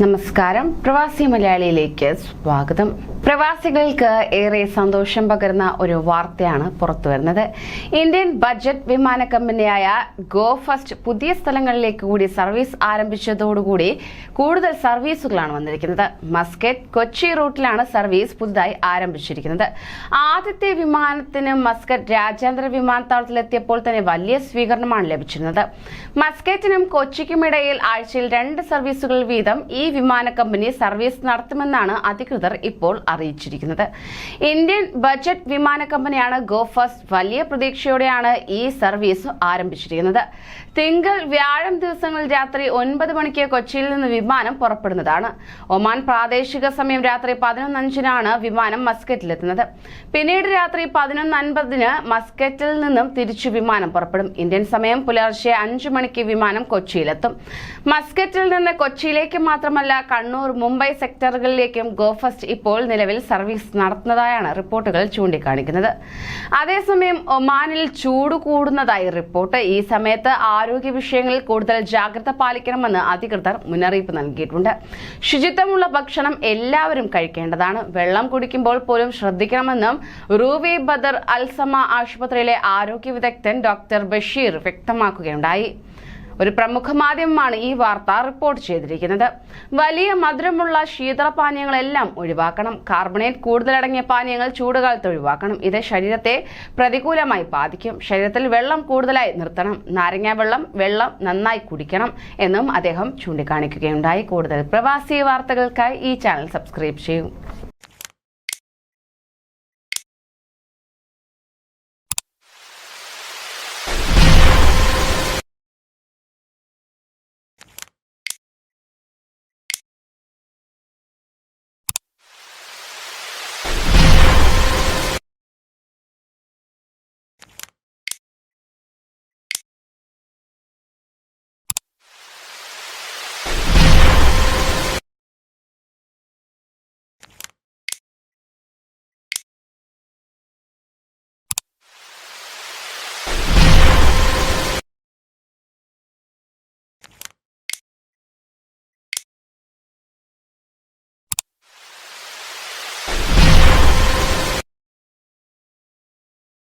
നമസ്കാരം. പ്രവാസി മലയാളിയിലേക്ക് സ്വാഗതം. പ്രവാസികൾക്ക് ഏറെ സന്തോഷം പകരുന്ന ഒരു വാർത്തയാണ് പുറത്തുവരുന്നത്. ഇന്ത്യൻ ബജറ്റ് വിമാന കമ്പനിയായ ഗോ ഫസ്റ്റ് പുതിയ സ്ഥലങ്ങളിലേക്ക് കൂടി സർവീസ് ആരംഭിച്ചതോടുകൂടി കൂടുതൽ സർവീസുകളാണ് വന്നിരിക്കുന്നത്. മസ്കറ്റ് കൊച്ചി റൂട്ടിലാണ് സർവീസ് പുതുതായി ആരംഭിച്ചിരിക്കുന്നത്. ആദ്യത്തെ വിമാനത്തിന് മസ്കറ്റ് രാജ്യാന്തര വിമാനത്താവളത്തിലെത്തിയപ്പോൾ തന്നെ വലിയ സ്വീകരണമാണ് ലഭിച്ചിരുന്നത്. മസ്കറ്റിനും കൊച്ചിക്കുമിടയിൽ ആഴ്ചയിൽ 2 സർവീസുകൾ വീതം ഈ വിമാന കമ്പനി സർവീസ് നടത്തുമെന്നാണ് അധികൃതർ ഇപ്പോൾ അറിയിച്ചിരിക്കുന്നത്. ഇന്ത്യൻ ബജറ്റ് വിമാന കമ്പനിയാണ് ഗോ ഫസ്റ്റ്. വലിയ പ്രതീക്ഷയോടെയാണ് ഈ സർവീസ് ആരംഭിച്ചിരിക്കുന്നത്. തിങ്കൾ വ്യാഴം ദിവസങ്ങളിൽ രാത്രി 9 മണിക്ക് കൊച്ചിയിൽ നിന്ന് വിമാനം പുറപ്പെടുന്നതാണ്. ഒമാൻ പ്രാദേശിക സമയം രാത്രി 11:05-നാണ് വിമാനം മസ്കറ്റിലെത്തുന്നത്. പിന്നീട് രാത്രി 11:50-ന് മസ്കറ്റിൽ നിന്നും തിരിച്ചു വിമാനം പുറപ്പെടും. ഇന്ത്യൻ സമയം പുലർച്ചെ 5 മണിക്ക് വിമാനം കൊച്ചിയിലെത്തും. മസ്കറ്റിൽ നിന്ന് കൊച്ചിയിലേക്ക് മാത്രമല്ല കണ്ണൂർ, മുംബൈ സെക്ടറുകളിലേക്കും ഗോ ഫസ്റ്റ് ഇപ്പോൾ നിലവിൽ സർവീസ് നടത്തുന്നതായാണ് റിപ്പോർട്ടുകൾ ചൂണ്ടിക്കാണിക്കുന്നത്. അതേസമയം ഒമാനിൽ ചൂട് കൂടുന്നതായി റിപ്പോർട്ട്. ഈ സമയത്ത് ആരോഗ്യ വിഷയങ്ങളിൽ കൂടുതൽ ജാഗ്രത പാലിക്കണമെന്ന് അധികൃതർ മുന്നറിയിപ്പ് നൽകിയിട്ടുണ്ട്. ശുചിത്വമുള്ള ഭക്ഷണം എല്ലാവരും കഴിക്കേണ്ടതാണ്. വെള്ളം കുടിക്കുമ്പോൾ പോലും ശ്രദ്ധിക്കണമെന്നും റൂവി ബദർ അൽസമ ആശുപത്രിയിലെ ആരോഗ്യ വിദഗ്ധൻ ഡോക്ടർ ബഷീർ വ്യക്തമാക്കുകയുണ്ടായി. ഒരു പ്രമുഖ മാധ്യമമാണ് ഈ വാർത്ത റിപ്പോർട്ട് ചെയ്തിരിക്കുന്നത്. വലിയ മധുരമുള്ള ശീതളപാനീയങ്ങളെല്ലാം ഒഴിവാക്കണം. കാർബണേറ്റ് കൂടുതലടങ്ങിയ പാനീയങ്ങൾ ചൂടുകാലത്ത് ഒഴിവാക്കണം. ഇത് ശരീരത്തെ പ്രതികൂലമായി ബാധിക്കും. ശരീരത്തിൽ വെള്ളം കൂടുതലായി നിർത്തണം. നാരങ്ങ വെള്ളം നന്നായി കുടിക്കണം എന്നും അദ്ദേഹം ചൂണ്ടിക്കാണിക്കുകയുണ്ടായി. കൂടുതൽ പ്രവാസി വാർത്തകൾക്കായി ഈ ചാനൽ സബ്സ്ക്രൈബ് ചെയ്യൂ.